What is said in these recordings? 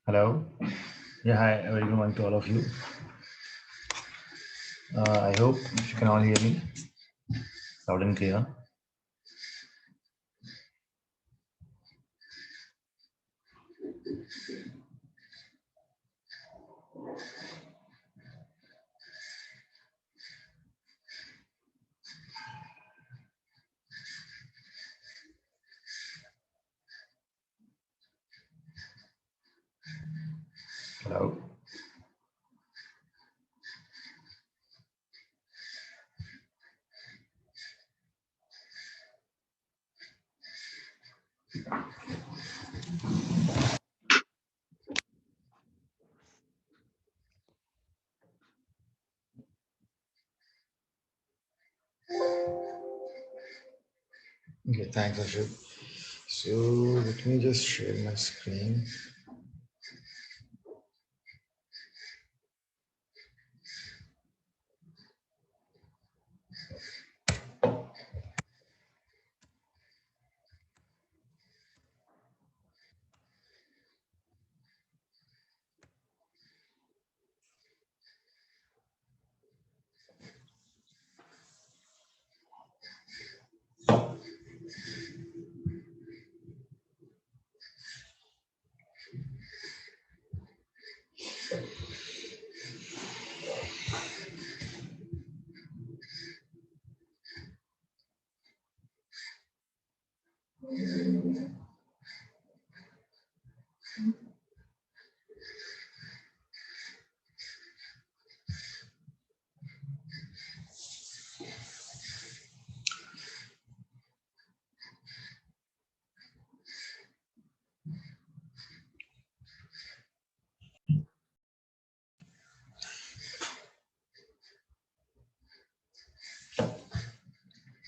Hello. Yeah, hi. A very good morning to all of you. I hope you can all hear me loud and clear. Hello. Okay, thanks, Ashok. So let me just share my screen.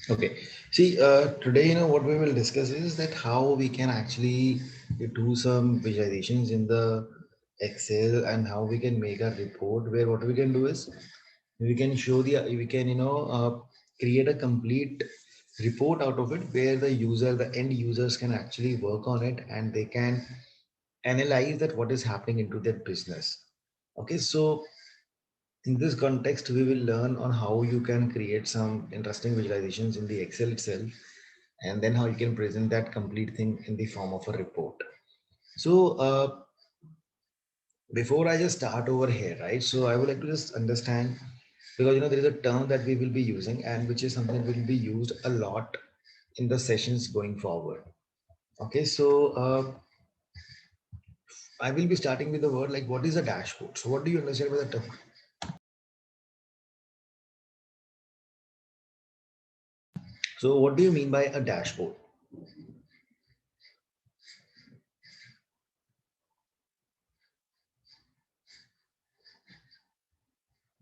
Okay. See, today, what we will discuss is that how we can actually do some visualizations in the Excel and how we can make a report where what we can do is we can show we can, create a complete report out of it where the end users can actually work on it and they can analyze that what is happening into their business. Okay. So in this context, we will learn on how you can create some interesting visualizations in the Excel itself, and then how you can present that complete thing in the form of a report. So before I just start over here, right? So I would like to just understand because there is a term that we will be using and which is something will be used a lot in the sessions going forward. Okay, so I will be starting with the word like what is a dashboard. So what do you understand by the term? So what do you mean by a dashboard?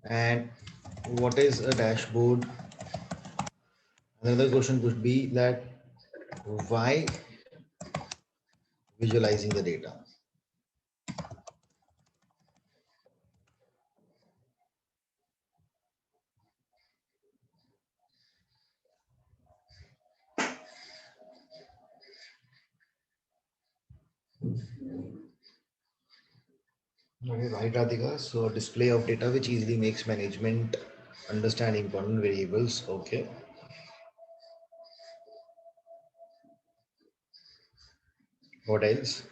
And what is a dashboard? Another question could be that why visualizing the data? Okay, right, Radhika. So display of data which easily makes management understand important variables. Okay. What else?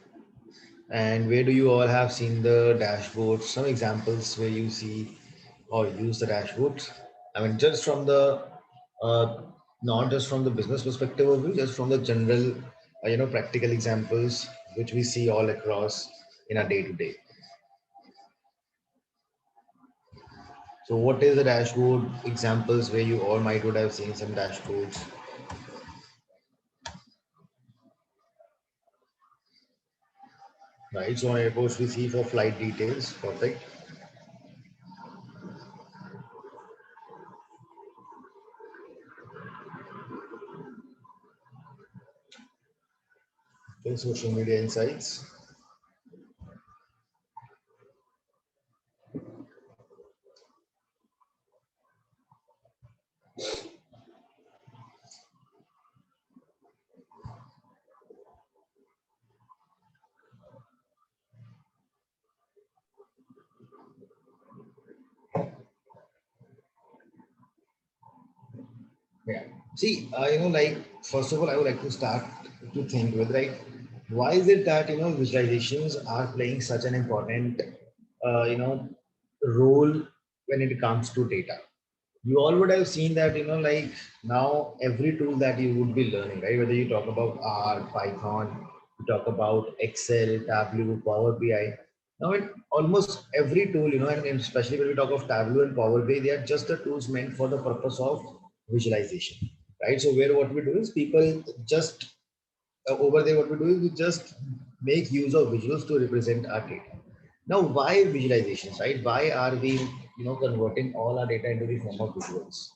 And where do you all have seen the dashboards? Some examples where you see or use the dashboards. I mean, just from the not just from the business perspective of view, just from the general, practical examples which we see all across in our day to day. So, what is the dashboard examples where you all might would have seen some dashboards, right? So, on airports we see for flight details, perfect. Okay, social media insights. Yeah. See, like first of all, I would like to start to think with, right? Why is it that visualizations are playing such an important role when it comes to data? You all would have seen that like now every tool that you would be learning, right? Whether you talk about R, Python, you talk about Excel, Tableau, Power BI. Now, in almost every tool, and especially when we talk of Tableau and Power BI, they are just the tools meant for the purpose of visualization, right? So where what we do is people just over there, what we do is we just make use of visuals to represent our data. Now, why visualizations, right? Why are we, converting all our data into the form of visuals?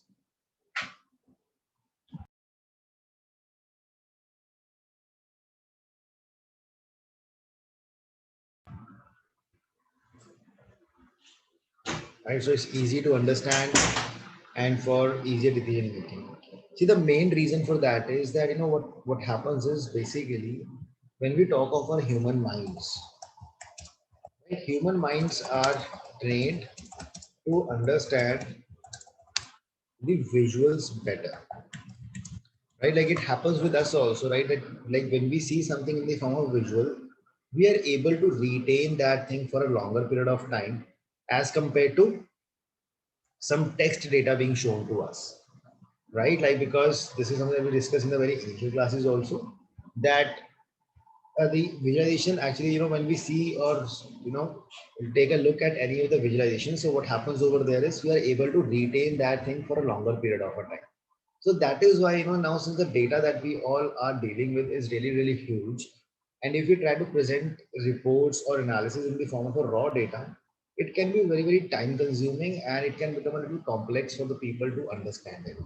Right? So it's easy to understand and for easier decision making. See, the main reason for that is that what happens is basically when we talk of our human minds, right? Human minds are trained to understand the visuals better, right? Like it happens with us also, right? That like when we see something in the form of visual, we are able to retain that thing for a longer period of time as compared to some text data being shown to us, right? Like because this is something that we discussed in the very initial classes also, that the visualization actually, when we see or take a look at any of the visualization, so what happens over there is we are able to retain that thing for a longer period of a time. So that is why now, since the data that we all are dealing with is really really huge, and if we try to present reports or analysis in the form of a raw data, it can be very very time consuming and it can become a little complex for the people to understand it.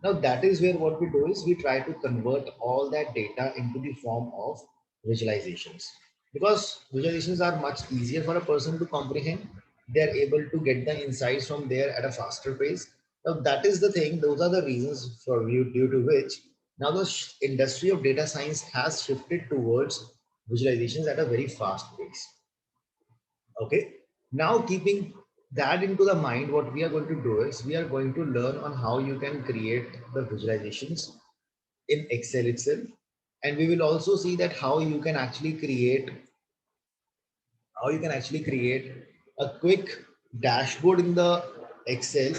Now that is where what we do is we try to convert all that data into the form of visualizations, because visualizations are much easier for a person to comprehend. They are able to get the insights from there at a faster pace. Now that is the thing, those are the reasons for you due to which now the industry of data science has shifted towards visualizations at a very fast pace. Okay. Now keeping that into the mind, what we are going to do is we are going to learn on how you can create the visualizations in Excel itself. And we will also see that how you can actually create a quick dashboard in the Excel,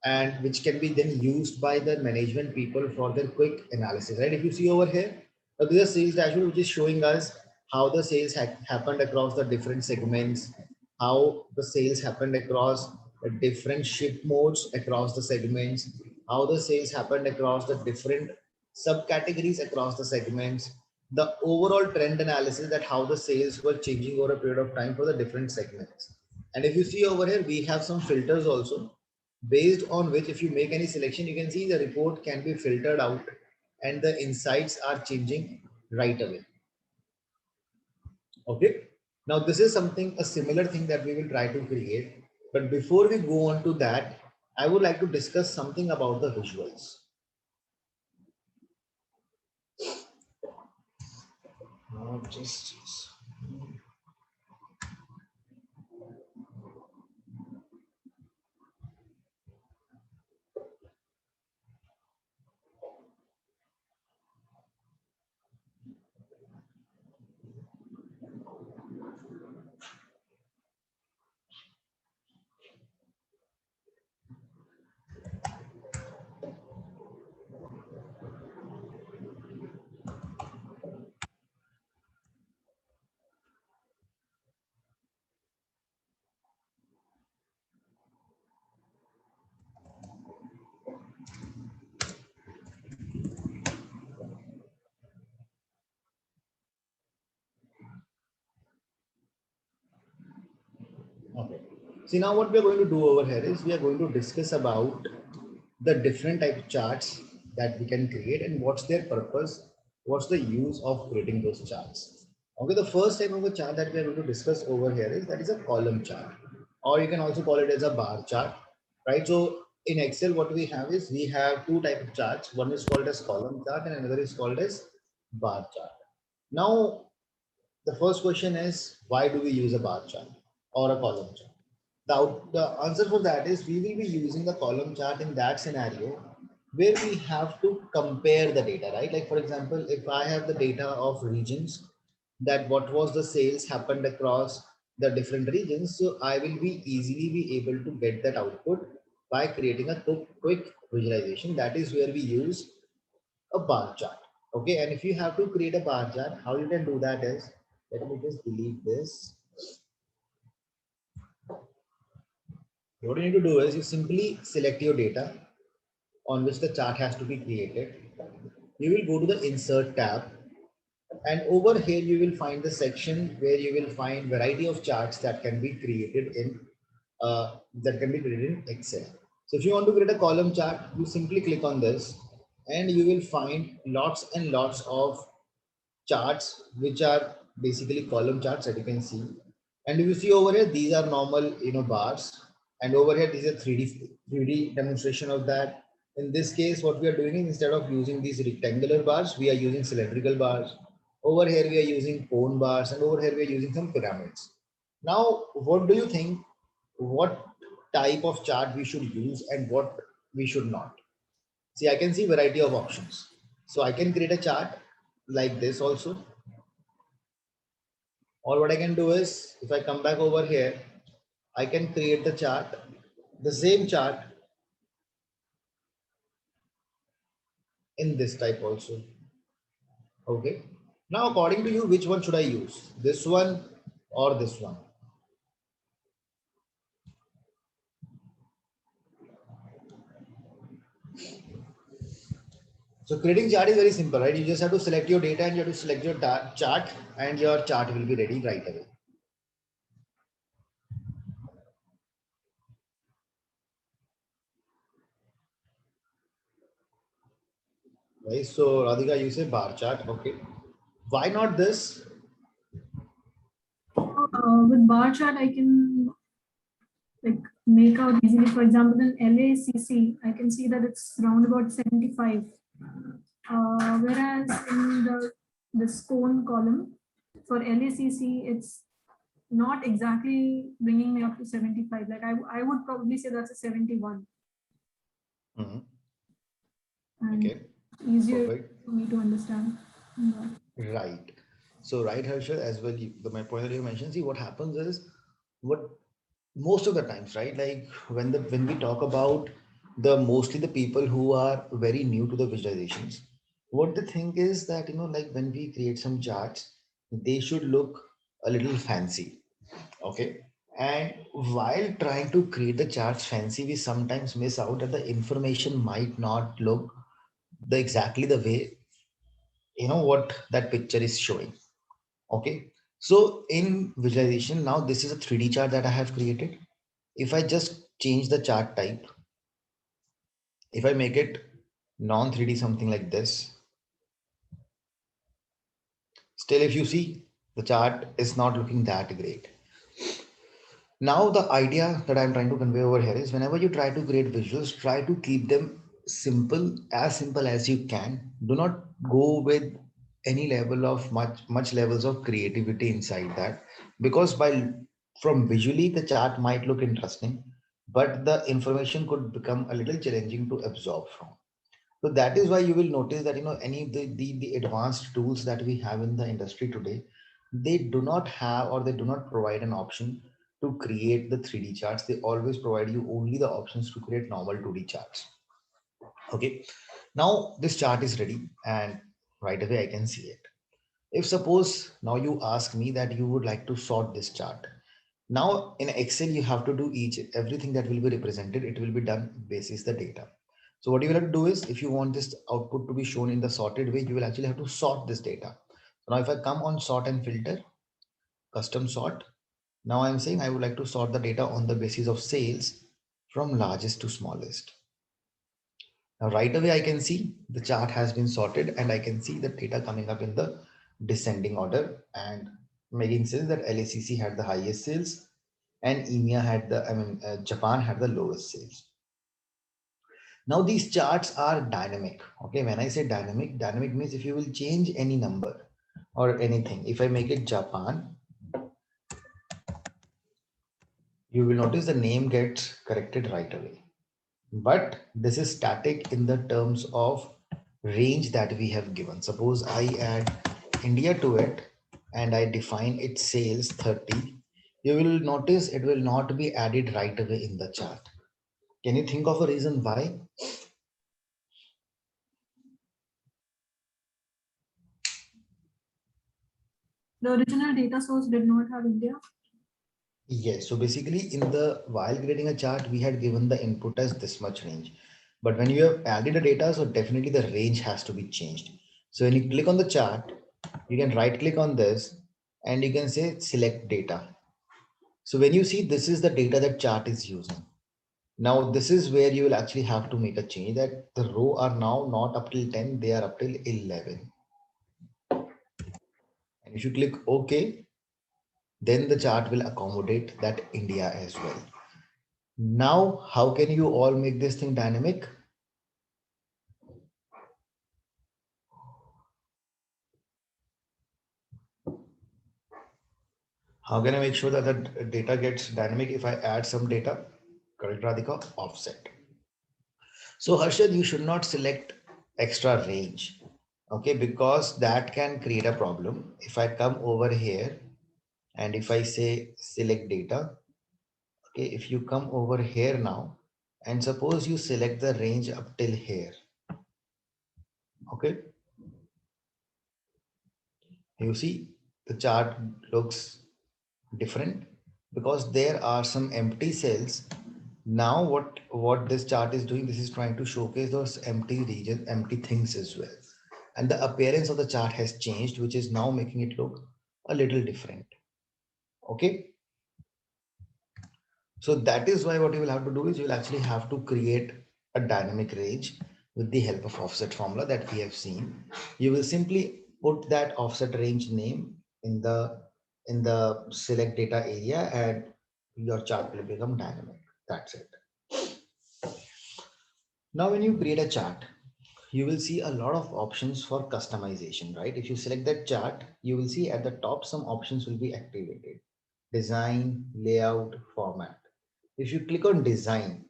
and which can be then used by the management people for their quick analysis, right? If you see over here, this is a sales dashboard which is showing us how the sales happened across the different segments, how the sales happened across the different ship modes across the segments, how the sales happened across the different subcategories across the segments, the overall trend analysis that how the sales were changing over a period of time for the different segments. And if you see over here, we have some filters also based on which if you make any selection, you can see the report can be filtered out and the insights are changing right away. Okay. Now this is something, a similar thing that we will try to create. But before we go on to that, I would like to discuss something about the visuals. Just okay. See, now what we are going to do over here is we are going to discuss about the different type of charts that we can create and what's their purpose, what's the use of creating those charts. Okay, the first type of a chart that we are going to discuss over here is that is a column chart, or you can also call it as a bar chart, right? So in Excel, what we have is we have two type of charts. One is called as column chart and another is called as bar chart. Now, the first question is why do we use a bar chart or a column chart? The answer for that is we will be using the column chart in that scenario where we have to compare the data, right? Like for example, if I have the data of regions, that what was the sales happened across the different regions, so I will be easily be able to get that output by creating a quick visualization. That is where we use a bar chart. Okay, and if you have to create a bar chart, how you can do that is, let me just delete this. What you need to do is you simply select your data on which the chart has to be created. You will go to the insert tab, and over here you will find the section where you will find variety of charts that can be created in Excel. So if you want to create a column chart, you simply click on this and you will find lots and lots of charts which are basically column charts that you can see. And if you see over here, these are normal bars, and over here these are 3D demonstration of that. In this case, what we are doing is, instead of using these rectangular bars, we are using cylindrical bars. Over here we are using cone bars, and over here we are using some pyramids. Now what do you think, what type of chart we should use and what we should not? See, I can see variety of options. So I can create a chart like this also, or what I can do is, if I come back over here, I can create the chart, the same chart in this type also. Okay. Now, according to you, which one should I use? This one or this one? So creating chart is very simple, right? You just have to select your data and you have to select your chart, and your chart will be ready right away. Right. So Radhika, you say bar chart. Okay. Why not this? With bar chart, I can like make out easily. For example, in LACC, I can see that it's around about 75. Whereas in the cone column for LACC, it's not exactly bringing me up to 75. Like I would probably say that's a 71. Mhm. And Okay. easier Perfect. for me to understand. Right. So, right, Harshad, as well, my point that you mentioned, see, what happens is, what most of the times, right? Like when we talk about the mostly the people who are very new to the visualizations, what they think is that, like when we create some charts, they should look a little fancy. Okay. And while trying to create the charts fancy, we sometimes miss out that the information might not look the exactly the way what that picture is showing. Okay. So in visualization, now this is a 3D chart that I have created. If I just change the chart type, if I make it non 3D, something like this, still if you see, the chart is not looking that great. Now the idea that I'm trying to convey over here is, whenever you try to create visuals, try to keep them simple as you can. Do not go with any level of much levels of creativity inside that, because by from visually the chart might look interesting, but the information could become a little challenging to absorb from. So that is why you will notice that any of the advanced tools that we have in the industry today, they do not have, or they do not provide an option to create the 3D charts. They always provide you only the options to create normal 2D charts. Okay. Now this chart is ready, and right away I can see it. If suppose now you ask me that you would like to sort this chart. Now in Excel, you have to do everything that will be represented. It will be done basis the data. So what you will have to do is, if you want this output to be shown in the sorted way, you will actually have to sort this data. So now if I come on sort and filter, custom sort, now I'm saying I would like to sort the data on the basis of sales from largest to smallest. Now right away I can see the chart has been sorted, and I can see the data coming up in the descending order, and making sense that LACC had the highest sales and EMEA had Japan had the lowest sales. Now these charts are dynamic. Okay, when I say dynamic, dynamic means if you will change any number or anything, if I make it Japan, you will notice the name gets corrected right away. but this is static in the terms of range that we have given. Suppose I add India to it and I define its sales 30. You will notice it will not be added right away in the chart. Can you think of a reason why? The original data source did not have India. Yes, so basically in the while creating a chart, we had given the input as this much range. But when you have added the data, so definitely the range has to be changed. So when you click on the chart, you can right click on this and you can say select data. So when you see this is the data that chart is using. Now this is where you will actually have to make a change that the row are now not up till 10, they are up till 11. And if you click OK, then the chart will accommodate that India as well. Now, how can you all make this thing dynamic? How can I make sure that the data gets dynamic if I add some data? Correct, Radhika? Offset. So Harshad, you should not select extra range, okay? Because that can create a problem. If I come over here and if I say select data, okay, if you come over here now, and suppose you select the range up till here, okay? You see the chart looks different because there are some empty cells. Now what this chart is doing, this is trying to showcase those empty regions, empty things as well, and the appearance of the chart has changed, which is now making it look a little different. Okay, so that is why what you will have to do is you will actually have to create a dynamic range with the help of offset formula that we have seen. You will simply put that offset range name in the select data area and your chart will become dynamic. That's it. Now when you create a chart, you will see a lot of options for customization, right? If you select that chart, you will see at the top some options will be activated: design, layout, format. If you click on design,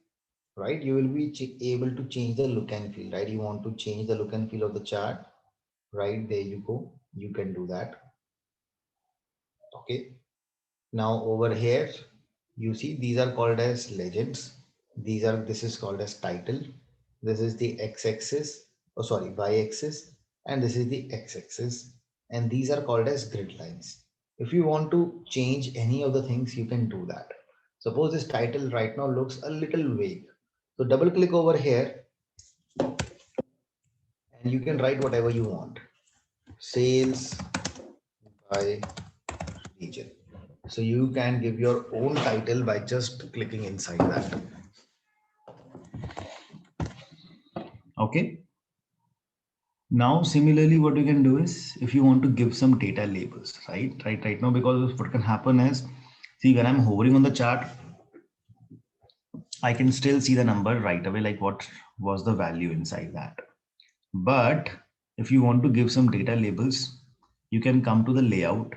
right, you will be able to change the look and feel, right? You want to change the look and feel of the chart, right? There you go, you can do that. Okay, now over here you see these are called as legends. This is called as title. This is the x-axis, oh sorry, y-axis, and this is the x-axis, and these are called as grid lines. If you want to change any of the things, you can do that. Suppose this title right now looks a little vague, so double click over here and you can write whatever you want. Sales by region. So you can give your own title by just clicking inside that. Okay. Now, similarly, what you can do is if you want to give some data labels, right now, because what can happen is, see, when I'm hovering on the chart, I can still see the number right away, like what was the value inside that. But if you want to give some data labels, you can come to the layout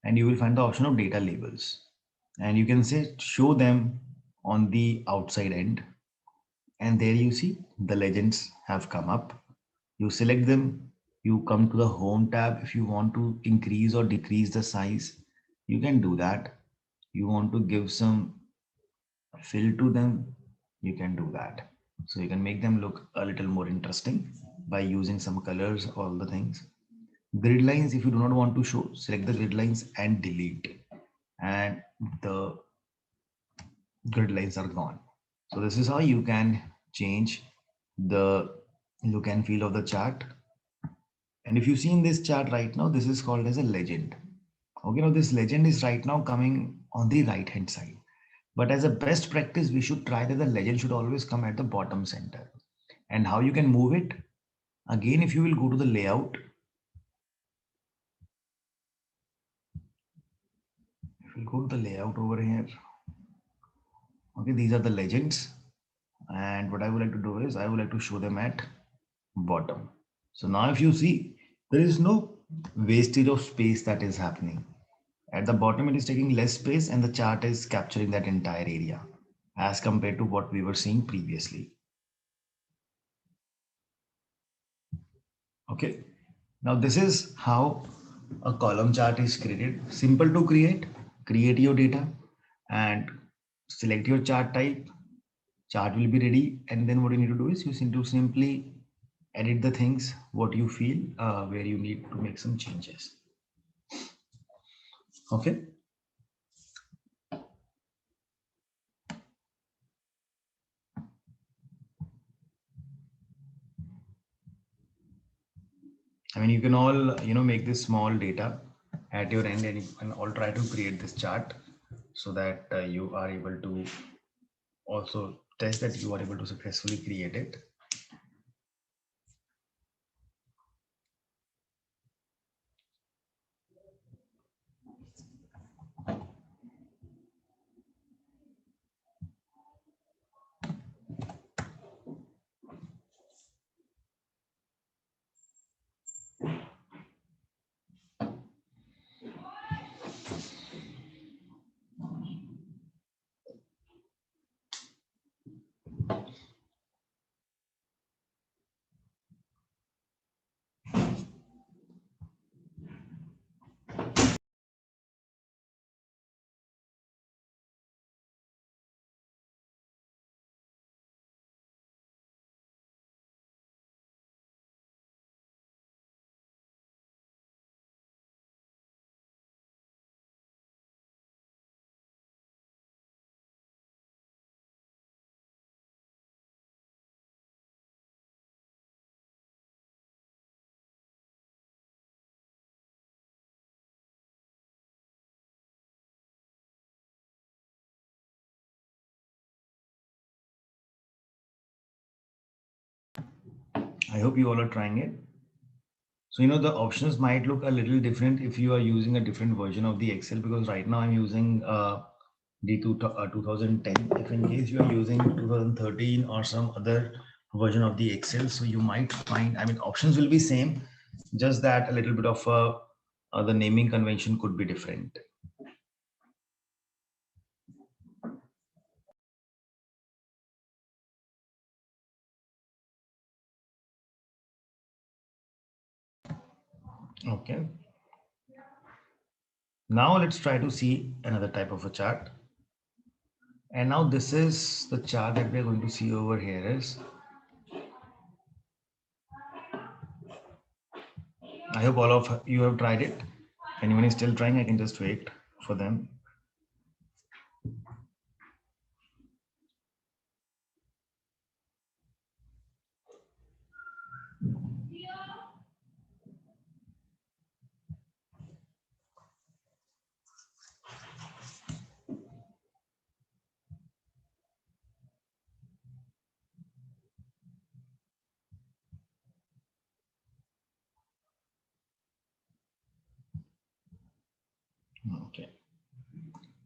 and you will find the option of data labels. And you can say show them on the outside end. And there you see the legends have come up. You select them, you come to the home tab. If you want to increase or decrease the size, you can do that. You want to give some fill to them, you can do that. So you can make them look a little more interesting by using some colors, all the things. Grid lines, if you do not want to show, select the grid lines and delete, and the grid lines are gone. So this is how you can change the look and feel of the chart. And if you see in this chart right now, this is called as a legend. Okay, now this legend is right now coming on the right hand side. But as a best practice, we should try that the legend should always come at the bottom center. And how you can move it? Again, if you will go to the layout, if you go to the layout over here, okay, these are the legends. And what I would like to do is I would like to show them at bottom. So now if you see, there is no wastage of space that is happening. At the bottom, it is taking less space and the chart is capturing that entire area. as compared to what we were seeing previously. Okay. Now this is how a column chart is created. Simple to create. Create your data and select your chart type. Chart will be ready, and then what you need to do is you need to simply edit the things what you feel where you need to make some changes. Okay. I mean, you can all, make this small data at your end, and you can all try to create this chart so that you are able to also test that you are able to successfully create it. I hope you all are trying it. So, the options might look a little different if you are using a different version of the Excel, because right now I'm using D2 2010. If in case you are using 2013 or some other version of the Excel, so you might find, I mean, options will be same, just that a little bit of the naming convention could be different. Okay. Now let's try to see another type of a chart. And now this is the chart that we're going to see over here is, I hope all of you have tried it. If anyone is still trying, I can just wait for them. Okay.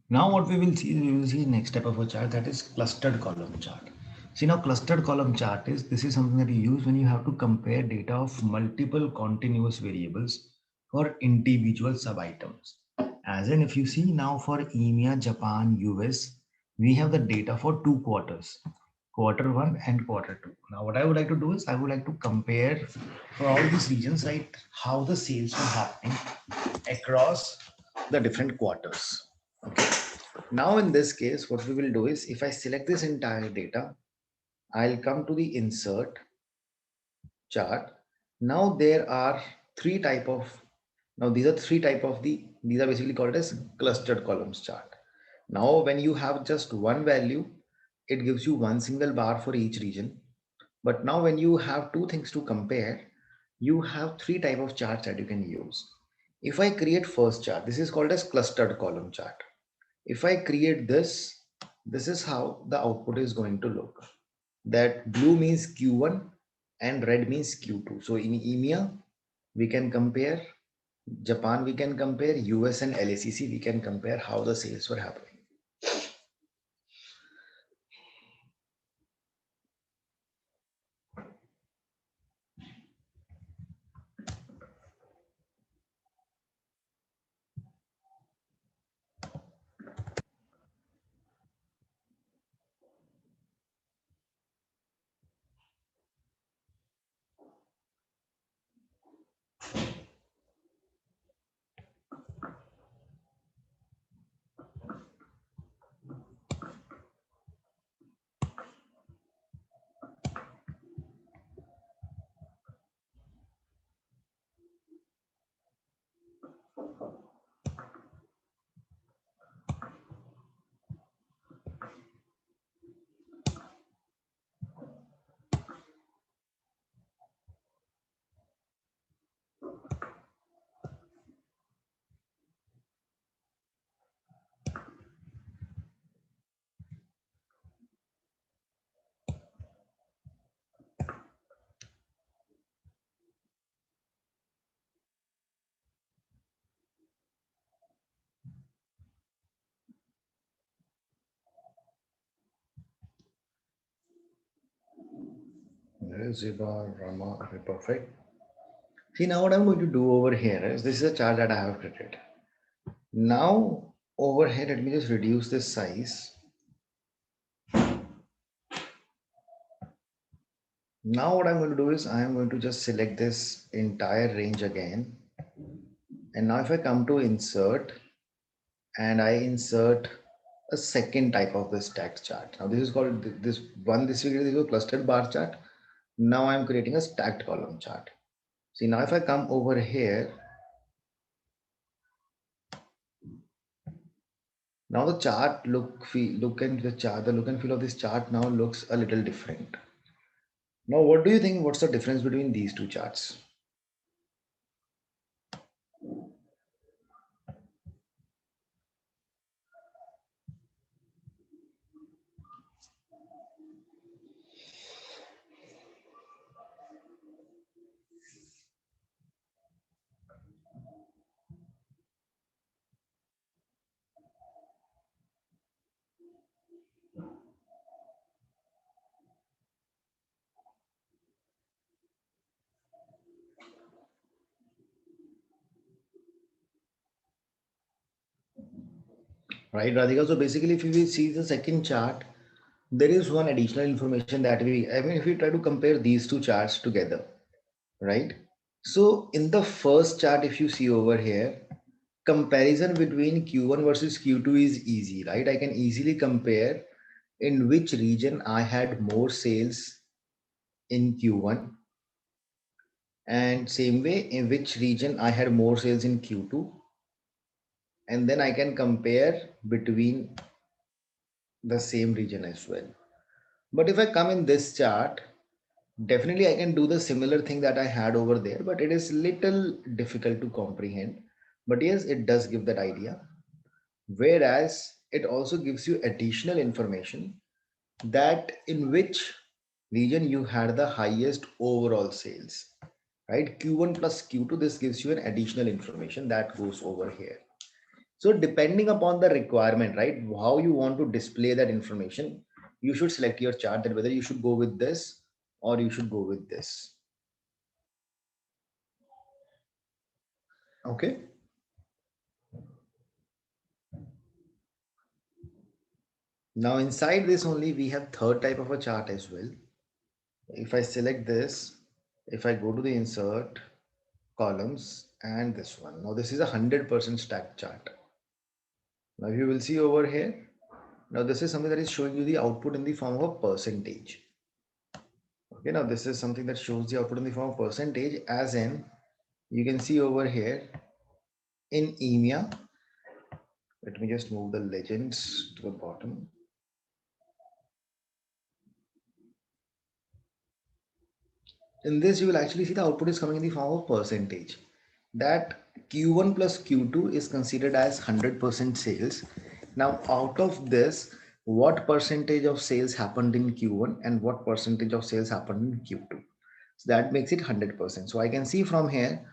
Now what we will see next type of a chart, that is clustered column chart. See, now clustered column chart is, this is something that you use when you have to compare data of multiple continuous variables for individual sub items. As in, if you see now for EMEA, Japan, US, we have the data for 2 quarters, quarter one and quarter two. Now, what I would like to do is I would like to compare for all these regions, right, how the sales were happening across the different quarters. Okay. Now in this case, what we will do is if I select this entire data, I'll come to the insert chart. Now there are three type of, now these are three type of these are basically called as clustered columns chart. Now when you have just one value, it gives you one single bar for each region. But now when you have two things to compare, you have three type of charts that you can use. If I create first chart, this is called as clustered column chart. If I create this is how the output is going to look. That blue means Q1 and red means Q2. So in EMEA, we can compare, Japan we can compare, US and LACC we can compare how the sales were happening. Ziba, Rama, okay, perfect. See, now what I'm going to do over here is this is a chart that I have created. Now over here, let me just reduce this size. Now what I'm going to do is I am going to just select this entire range again. And now if I come to insert and I insert a second type of the stacked chart. Now this is called this is a clustered bar chart. Now I'm creating a stacked column chart. See, now if I come over here, now the chart look and the chart, the look and feel of this chart now looks a little different. Now, what do you think? What's the difference between these two charts? Right, Radhika? So basically, if we see the second chart, there is one additional information that I mean, if we try to compare these two charts together, right? So in the first chart, if you see over here, comparison between Q1 versus Q2 is easy, right? I can easily compare in which region I had more sales in Q1 and same way in which region I had more sales in Q2, and then I can compare between the same region as well. But if I come in this chart, definitely I can do the similar thing that I had over there, but it is little difficult to comprehend. But yes, it does give that idea. Whereas it also gives you additional information that in which region you had the highest overall sales, right? Q1 plus Q2, this gives you an additional information that goes over here. So depending upon the requirement, right, how you want to display that information, you should select your chart that whether you should go with this or you should go with this. Okay. Now inside this only we have third type of a chart as well. If I select this, if I go to the insert columns and this one, now this is a 100% stacked chart. Now you will see over here, now this is something that is showing you the output in the form of a percentage. Okay, now this is something that shows the output in the form of percentage, as in you can see over here in EMEA. Let me just move the legends to the bottom. In this, you will actually see the output is coming in the form of percentage. That Q1 plus Q2 is considered as 100% sales. Now, out of this, what percentage of sales happened in Q1 and what percentage of sales happened in Q2? So that makes it 100%. So I can see from here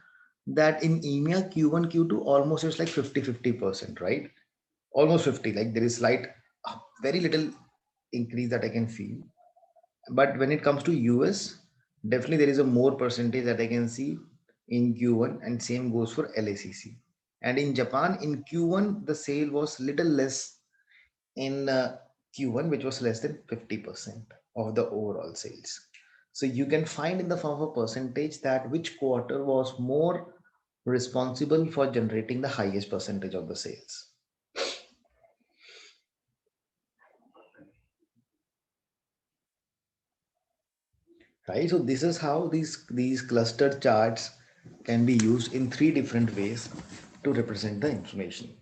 that in EMEA Q1, Q2 almost is like 50-50%, right? Almost 50, like there is slight, very little increase that I can feel. But when it comes to US, definitely there is a more percentage that I can see in Q1, and same goes for LACC. And in Japan, in Q1, the sale was little less in Q1, which was less than 50% of the overall sales. So you can find in the form of a percentage that which quarter was more responsible for generating the highest percentage of the sales. Right, so this is how these clustered charts can be used in three different ways to represent the information.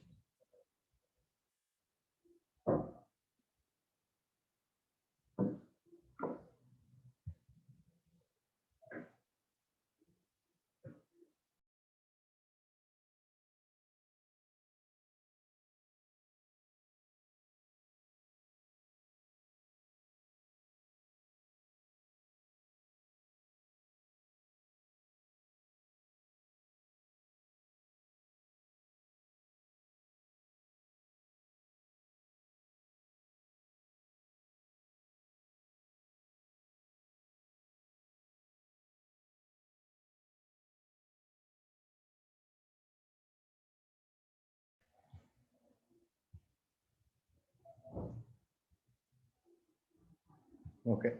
Okay,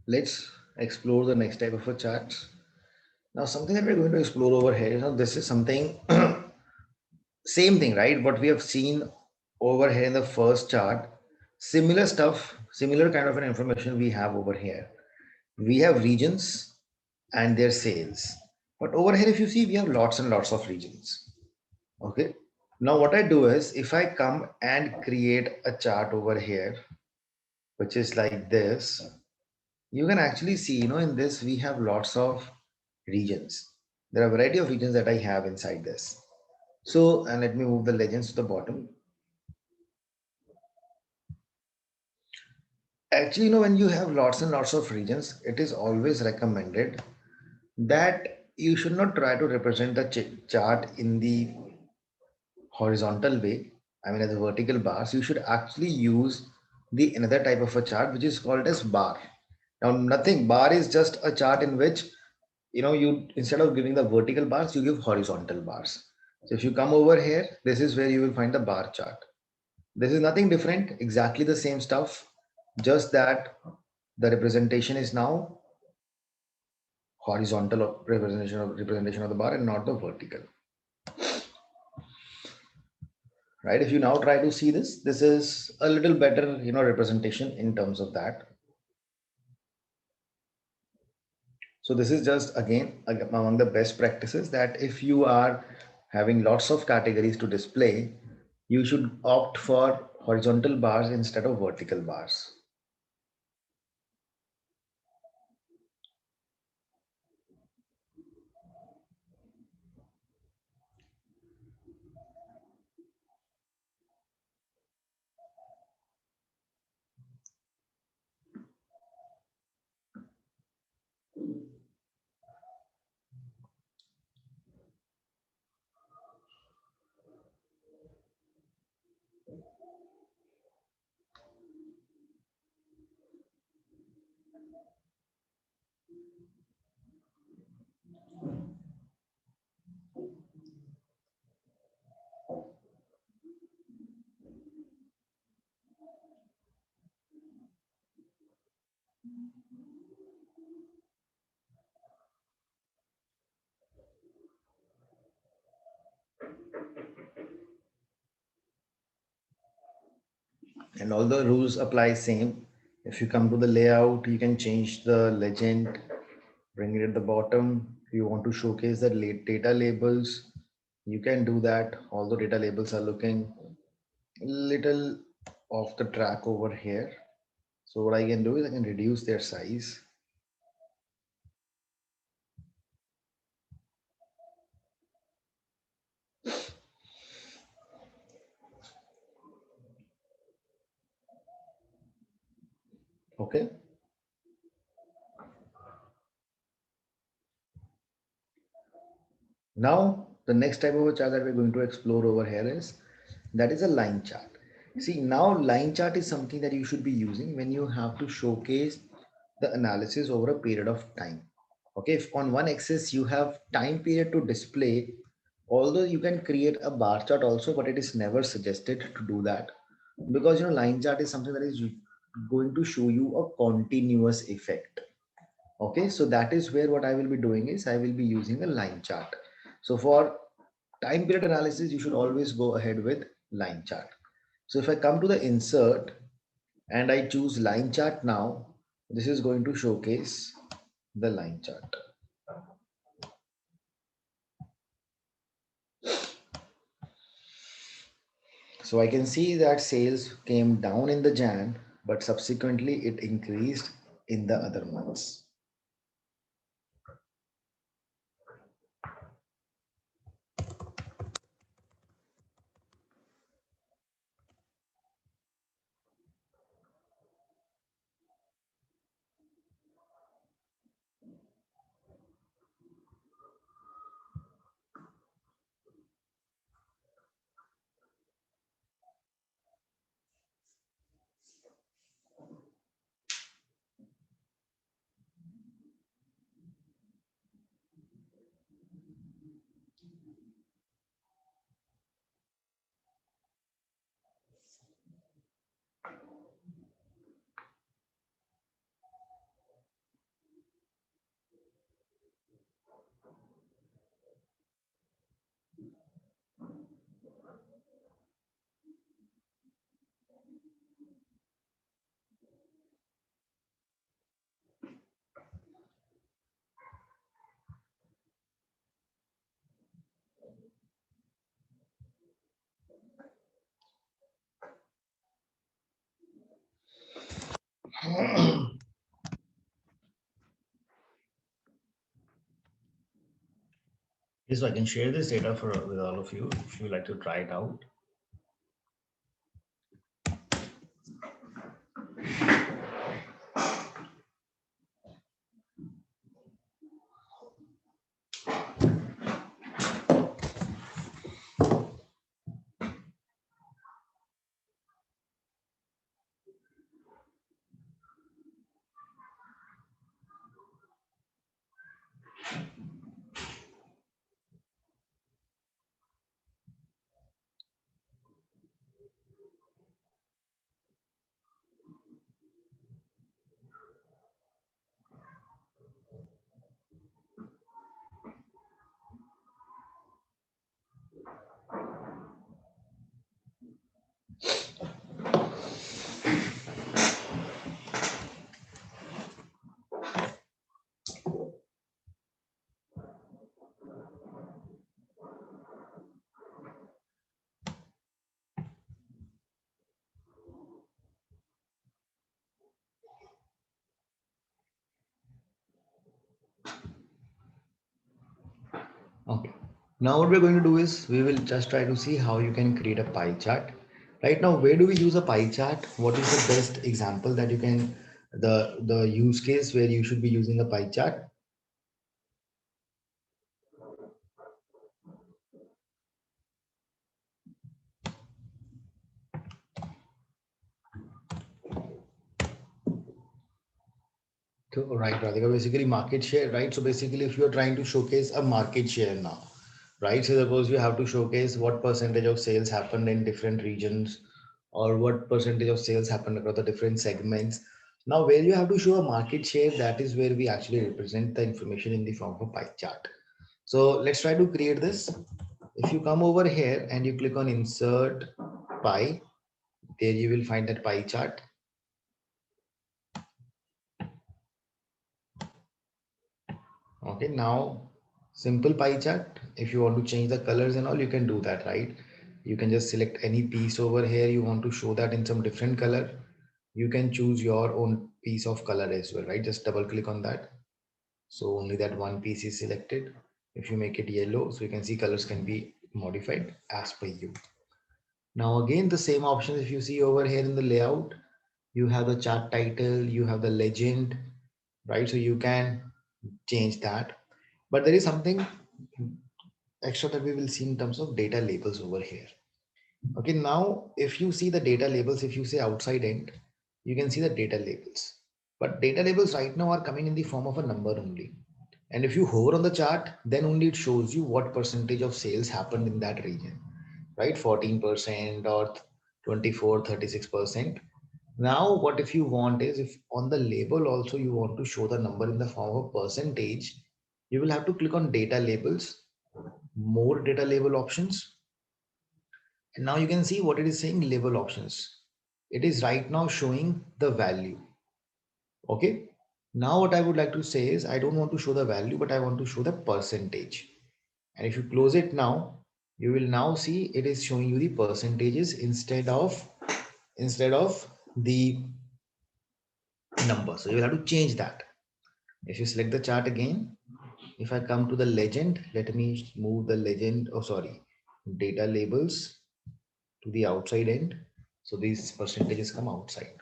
let's explore the next type of a chart. Now, something that we're going to explore over here, this is something same thing, right? What we have seen over here in the first chart, similar stuff, similar kind of an information we have over here. We have regions and their sales. But over here, if you see, we have lots and lots of regions. Okay. Now, what I do is if I come and create a chart over here, which is like this, you can actually see, in this, we have lots of regions. There are a variety of regions that I have inside this. So, and let me move the legends to the bottom. Actually, when you have lots and lots of regions, it is always recommended that you should not try to represent the chart in the horizontal way. I mean, as a vertical bars, you should actually use the another type of a chart, which is called as bar. Now, nothing, bar is just a chart in which, you instead of giving the vertical bars, you give horizontal bars. So if you come over here, this is where you will find the bar chart. This is nothing different, exactly the same stuff, just that the representation is now horizontal representation of the bar and not the vertical, right? If you now try to see this, this is a little better, representation in terms of that. So this is just again among the best practices that if you are having lots of categories to display, you should opt for horizontal bars instead of vertical bars. And all the rules apply same. If you come to the layout, you can change the legend, bring it at the bottom. If you want to showcase the data labels, you can do that. Although data labels are looking little off the track over here. So what I can do is I can reduce their size. Okay. Now, the next type of a chart that we're going to explore over here is that is a line chart. See, now line chart is something that you should be using when you have to showcase the analysis over a period of time. Okay, if on one axis you have time period to display, although you can create a bar chart also, but it is never suggested to do that because line chart is something that is going to show you a continuous effect. Okay, so that is where what I will be doing is I will be using a line chart. So for time period analysis, you should always go ahead with line chart. So if I come to the insert and I choose line chart now, this is going to showcase the line chart. So I can see that sales came down in the Jan, but subsequently it increased in the other months. Yes, so I can share this data with all of you if you like to try it out. Okay. Now what we're going to do is we will just try to see how you can create a pie chart. Right now, where do we use a pie chart? What is the best example that you can, the use case where you should be using a pie chart? So, right, Radhika, basically market share, right? So basically, if you're trying to showcase a market share now, right? So suppose you have to showcase what percentage of sales happened in different regions or what percentage of sales happened across the different segments. Now, where you have to show a market share, that is where we actually represent the information in the form of a pie chart. So let's try to create this. If you come over here and you click on insert pie, there you will find that pie chart. Okay, now simple pie chart. If you want to change the colors and all, you can do that, right? You can just select any piece over here. You want to show that in some different color. You can choose your own piece of color as well, right? Just double click on that. So only that one piece is selected. If you make it yellow, so you can see colors can be modified as per you. Now again, the same options if you see over here in the layout, you have the chart title, you have the legend, right? So you can change that. But there is something extra that we will see in terms of data labels over here. Okay, now if you see the data labels, if you say outside end, you can see the data labels. But data labels right now are coming in the form of a number only. And if you hover on the chart, then only it shows you what percentage of sales happened in that region, right? 14% or 24, 36%. Now, what if you want is if on the label also you want to show the number in the form of percentage, you will have to click on data labels, more data label options. And now you can see what it is saying label options. It is right now showing the value. Okay. Now what I would like to say is I don't want to show the value, but I want to show the percentage. And if you close it now, you will now see it is showing you the percentages instead of the number. So you will have to change that. If you select the chart again, if I come to the legend, let me move the legend, oh sorry, data labels to the outside end. So these percentages come outside.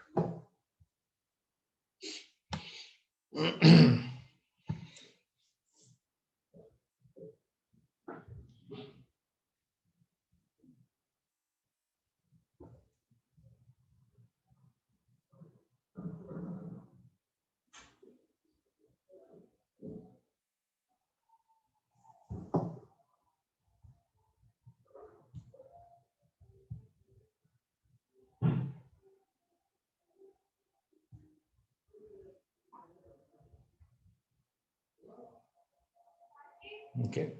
Okay.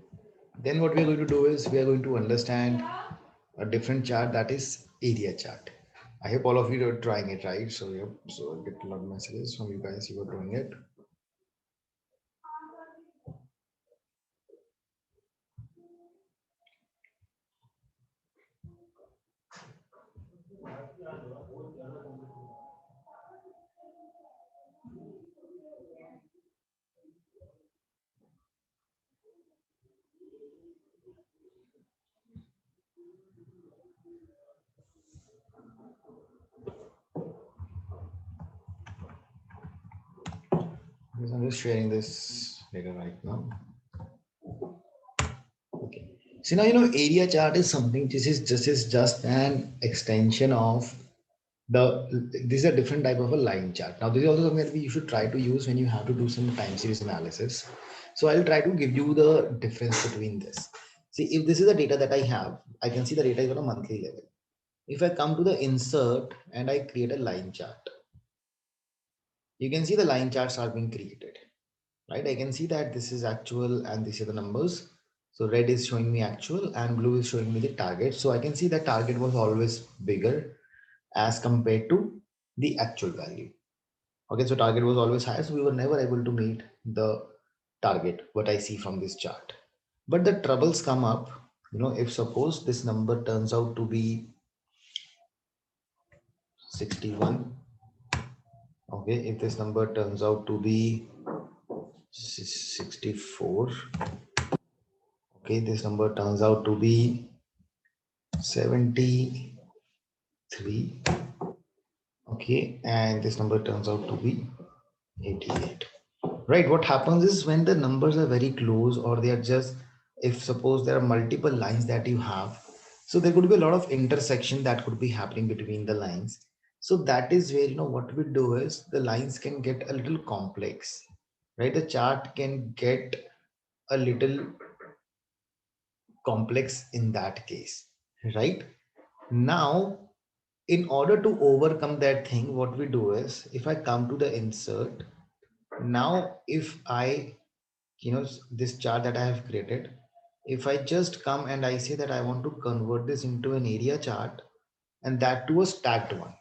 Then what we are going to do is we are going to understand a different chart, that is area chart. I hope all of you are trying it, right? So yep, so I get a lot of messages from you guys, you are doing it. I'm just sharing this data right now. Okay. So now area chart is something. This is just an extension of this is a different type of a line chart. Now this is also something that you should try to use when you have to do some time series analysis. So I'll try to give you the difference between this. See, if this is the data that I have, I can see the data is on a monthly level. If I come to the insert and I create a line chart, you can see the line charts are being created, right? I can see that this is actual and this is the numbers. So red is showing me actual and blue is showing me the target. So I can see that target was always bigger as compared to the actual value. Okay, so target was always higher, so we were never able to meet the target, what I see from this chart. But the troubles come up, if suppose this number turns out to be 61, okay, if this number turns out to be 64, okay, this number turns out to be 73, okay, and this number turns out to be 88. Right, what happens is when the numbers are very close or they are just, if suppose there are multiple lines that you have, so there could be a lot of intersection that could be happening between the lines. So that is where what we do is the lines can get a little complex, right? The chart can get a little complex in that case, right? Now in order to overcome that thing, what we do is if I come to the insert, now if I this chart that I have created, if I just come and I say that I want to convert this into an area chart and that to a stacked one.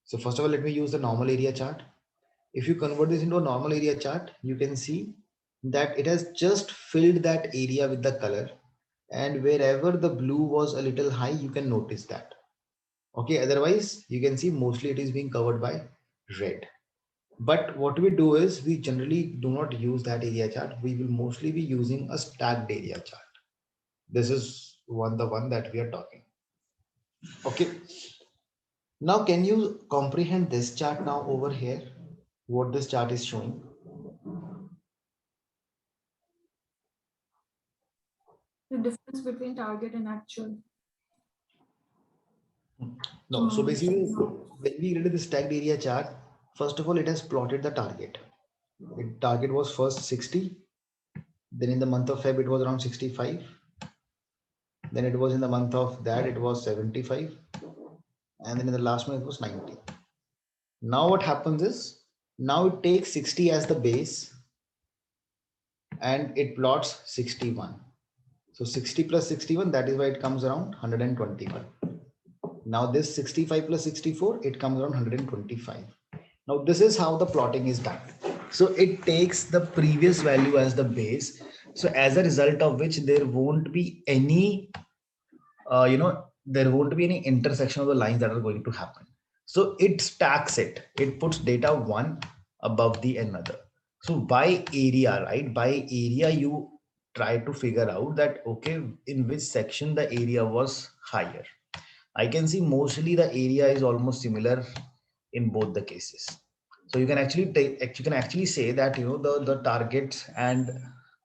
So first of all, let me use the normal area chart. If you convert this into a normal area chart, you can see that it has just filled that area with the color, and wherever the blue was a little high, you can notice that. Okay, otherwise you can see mostly it is being covered by red. But what we do is we generally do not use that area chart. We will mostly be using a stacked area chart. This is the one that we are talking. Okay. Now, can you comprehend this chart now over here? What this chart is showing? The difference between target and actual. No. So basically, No. when we read the stacked area chart, first of all, it has plotted the target. The target was first 60. Then in the month of Feb, it was around 65. Then it was in the month of that, it was 75. And then in the last month, it was 90. Now what happens is, now it takes 60 as the base and it plots 61. So 60 plus 61, that is why it comes around 121. Now this 65 plus 64, it comes around 125. Now this is how the plotting is done. So it takes the previous value as the base. So as a result of which there won't be any, there won't be any intersection of the lines that are going to happen. So it stacks it. It puts data one above the another. So by area, right? By area, you try to figure out that, okay, in which section the area was higher. I can see mostly the area is almost similar in both the cases. So you can actually say that the targets and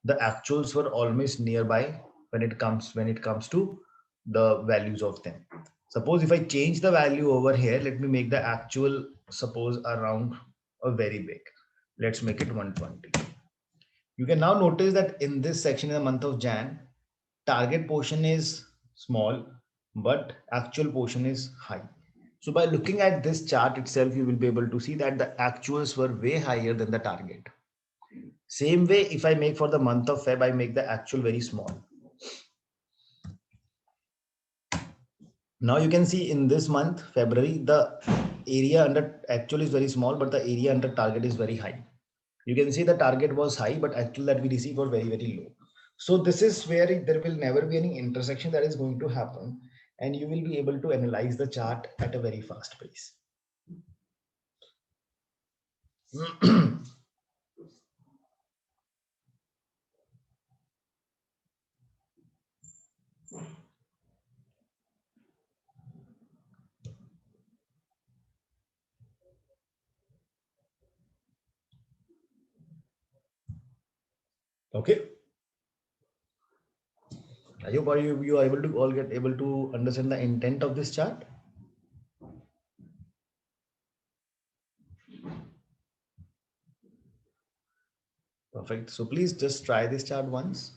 the actuals were almost nearby when it comes to the values of them. Suppose if I change the value over here, let me make the actual suppose around a very big. Let's make it 120. You can now notice that in this section in the month of Jan, target portion is small, but actual portion is high. So by looking at this chart itself, you will be able to see that the actuals were way higher than the target. Same way, if I make for the month of Feb, I make the actual very small. Now you can see in this month, February, the area under actual is very small, but the area under target is very high. You can see the target was high, but actual that we received was very, very low. So this is where there will never be any intersection that is going to happen, and you will be able to analyze the chart at a very fast pace. Okay. I hope you are able to all get able to understand the intent of this chart. Perfect. So please just try this chart once.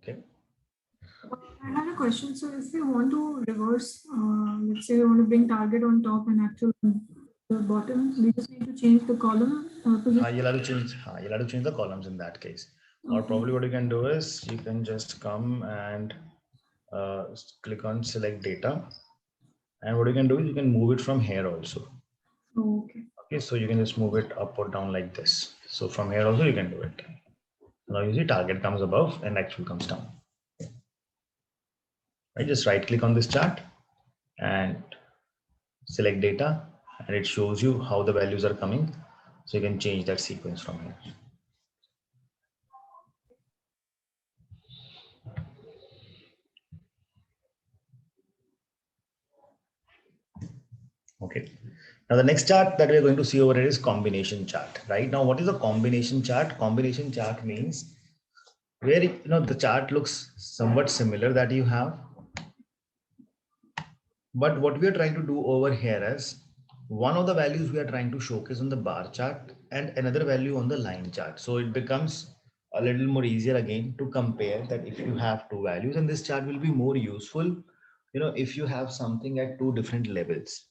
Okay. I have a question. So if we want to reverse, let's say we want to bring target on top and actual on the bottom, we just need to change the column position. You'll have to change the columns in that case. Or Okay. probably what you can do is you can just come and click on select data. And what you can do is you can move it from here also. Okay. Okay, so you can just move it up or down like this. So from here also you can do it. Now you see target comes above and actual comes down. Right, just right click on this chart and select data, and it shows you how the values are coming. So you can change that sequence from here. Okay. Now the next chart that we're going to see over here is combination chart. Right now, what is a combination chart? Combination chart means where the chart looks somewhat similar that you have, but what we are trying to do over here is one of the values we are trying to showcase on the bar chart and another value on the line chart. So it becomes a little more easier again to compare that if you have two values, and this chart will be more useful, if you have something at two different levels.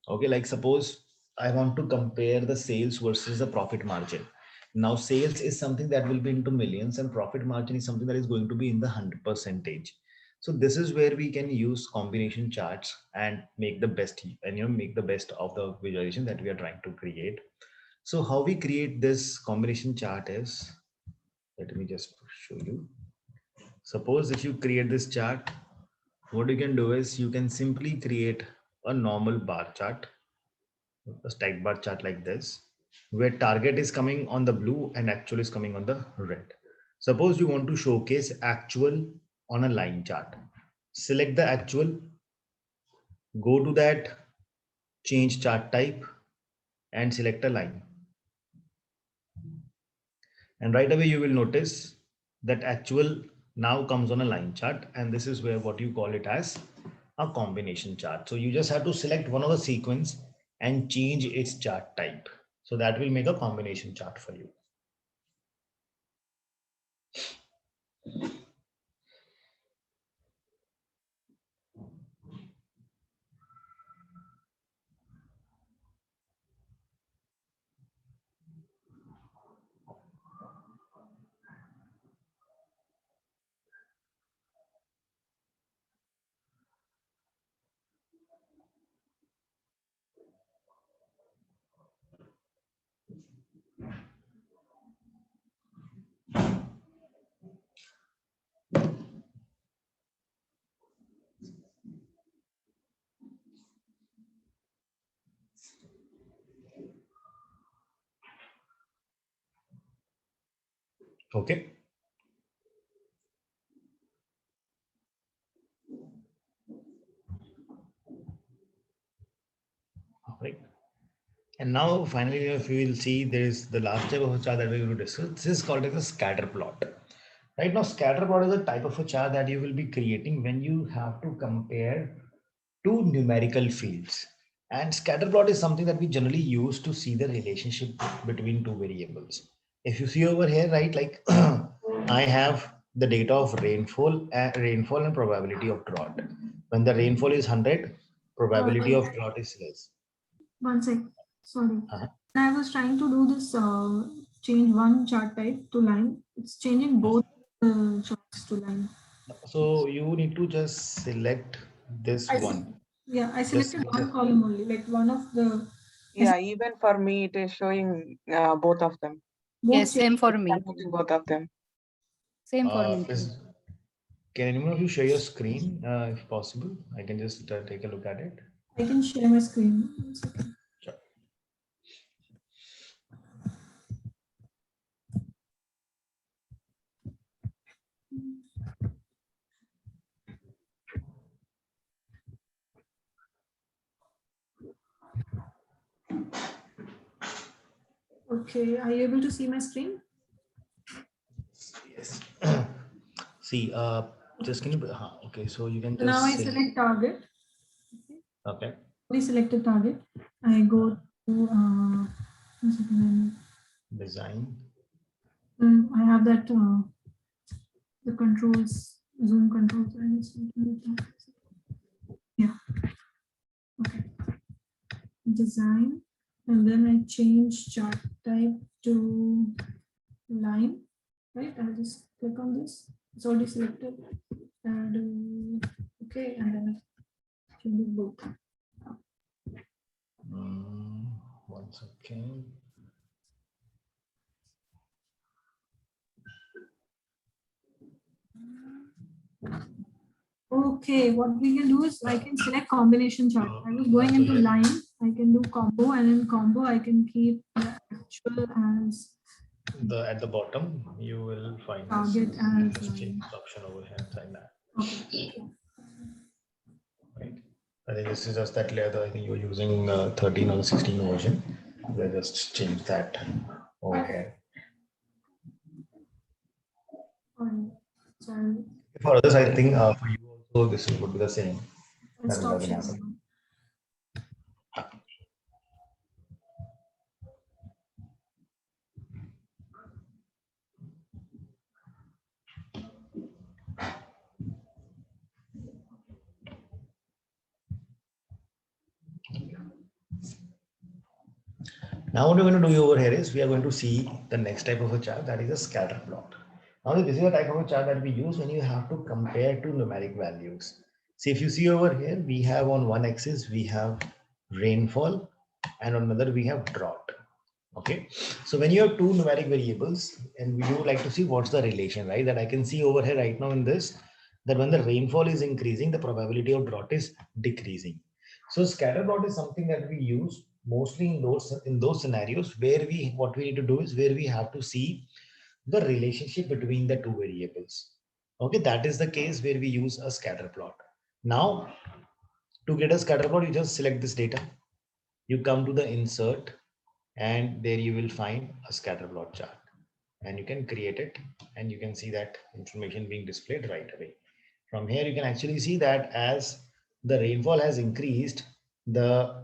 Okay, like suppose I want to compare the sales versus the profit margin. Now sales is something that will be into millions and profit margin is something that is going to be in the 100 percentage. So this is where we can use combination charts and make the best and make the best of the visualization that we are trying to create. So how we create this combination chart is, let me just show you. Suppose if you create this chart, what you can do is you can simply create a normal bar chart, a stack bar chart like this, where target is coming on the blue and actual is coming on the red. Suppose you want to showcase actual on a line chart. Select the actual, go to that, change chart type and select a line. And right away you will notice that actual now comes on a line chart, and this is where what you call it as a combination chart. So you just have to select one of the sequence and change its chart type. So that will make a combination chart for you. Okay. All right. And now finally, if you will see, there is the last type of a chart that we're going to discuss. This is called as a scatter plot. Right now, scatter plot is a type of a chart that you will be creating when you have to compare two numerical fields. And scatter plot is something that we generally use to see the relationship between two variables. If you see over here, right, like I have the data of rainfall and probability of drought. When the rainfall is 100, probability of drought is less. One sec. Sorry. Uh-huh. I was trying to do this change one chart type to line. It's changing both charts to line. So you need to just select this one. Yeah, I Just selected one column only, like one of the. Yeah, even for me, it is showing both of them. Yes, same for me. Connecting both of them. Same for me. Can anyone of you share your screen if possible? I can just take a look at it. I can share my screen. One second. Sure. Okay, are you able to see my screen? Yes. See, just can you? Okay, so you can just. Now I select target. Okay. We selected target. I go to Design. I have that the controls, zoom controls. I just need to move that. Yeah. Okay. Design, and then I change chart type to line. Right. I'll just click on this. It's already selected. And okay, and then I change it both. 1 second. Okay, what we can do is I can select combination chart. I was going into line, I can do combo, and in combo I can keep the actual as at the bottom you will find target and as just change the option over here inside that. okay. Right. I think this is just that layer. I think you're using 13 or the 16 version. We'll just change that over here. Sorry. For others, I think for you also this would be the same. And stop sharing. Now what we're going to do over here is we are going to see the next type of a chart, that is a scatter plot. Now this is a type of a chart that we use when you have to compare two numeric values. See, if you see over here, we have on one axis we have rainfall and on another we have drought. Okay, so when you have two numeric variables and we would like to see what's the relation, right? That I can see over here right now in this, that when the rainfall is increasing, the probability of drought is decreasing. So scatter plot is something that we use mostly in those scenarios where what we need to do is where we have to see the relationship between the two variables. Okay, that is the case where we use a scatter plot. Now, to get a scatter plot, you just select this data. You come to the insert, and there you will find a scatter plot chart, and you can create it, and you can see that information being displayed right away. From here, you can actually see that as the rainfall has increased, the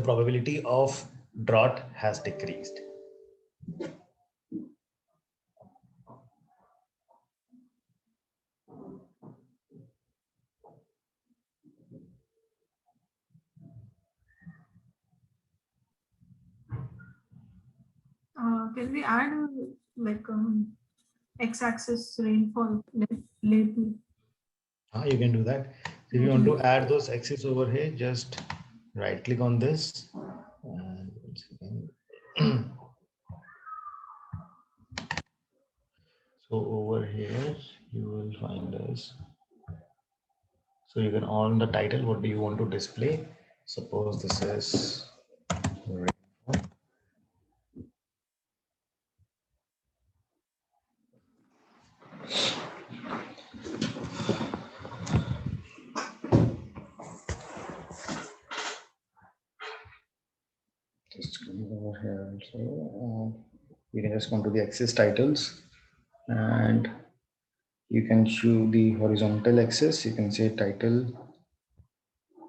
probability of drought has decreased. Can we add like x-axis rainfall label? You can do that. So if you want to add those axes over here, just right click on this. So over here, you will find this. So you can on the title, what do you want to display? Suppose this is rainfall. Just come over here. So you can just come to the axis titles, and you can choose the horizontal axis. You can say title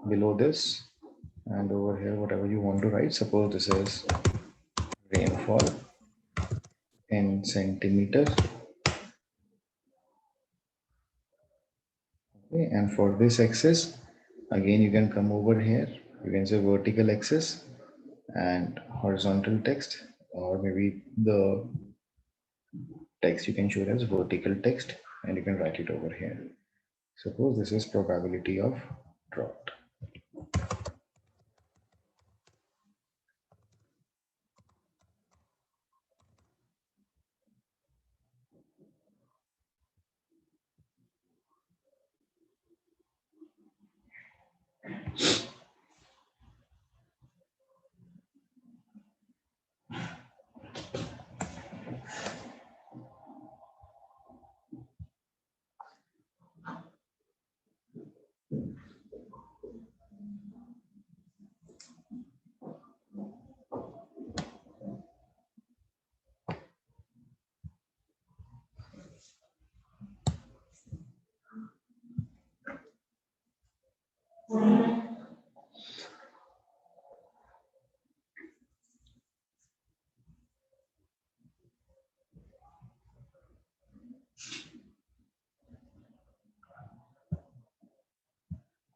below this, And over here, whatever you want to write, suppose this is rainfall in centimeters. Okay, and for this axis, again, you can come over here. You can say vertical axis and horizontal text, or maybe the text you can show it as vertical text, and you can write it over here. Suppose this is probability of drought.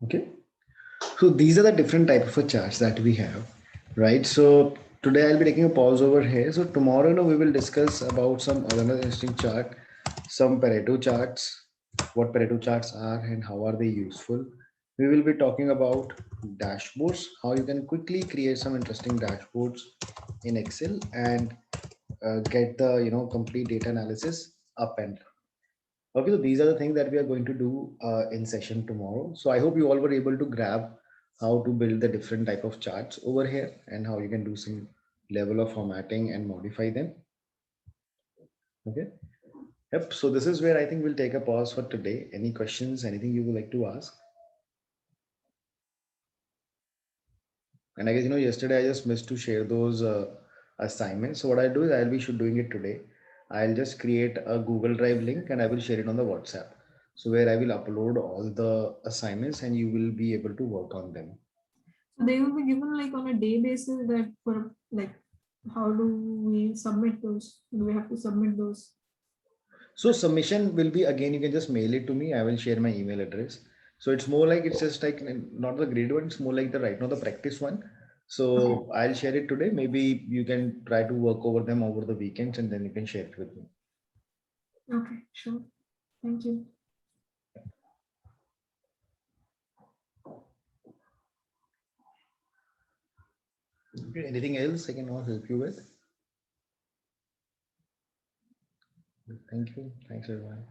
Okay, so these are the different types of charts that we have, right? So today I'll be taking a pause over here. So tomorrow, we will discuss about some other interesting chart, some Pareto charts, what Pareto charts are and how are they useful. We will be talking about dashboards, how you can quickly create some interesting dashboards in Excel and get the complete data analysis up and okay, so these are the things that we are going to do in session tomorrow. So I hope you all were able to grab how to build the different type of charts over here and how you can do some level of formatting and modify them. Okay. Yep. So this is where I think we'll take a pause for today. Any questions, anything you would like to ask? And I guess, yesterday I just missed to share those assignments. So what I'll do is I'll be doing it today. I'll just create a Google Drive link and I will share it on the WhatsApp. So where I will upload all the assignments and you will be able to work on them. So they will be given like on a day basis that for like, how do we submit those? Do we have to submit those? So submission will be, again, you can just mail it to me. I will share my email address. So it's more like, it's just like not the grade one, it's more like the right now the practice one. So I'll share it today. Maybe you can try to work over them over the weekends and then you can share it with me. Okay, sure. Thank you. Okay, anything else I can help you with? Thank you. Thanks everyone.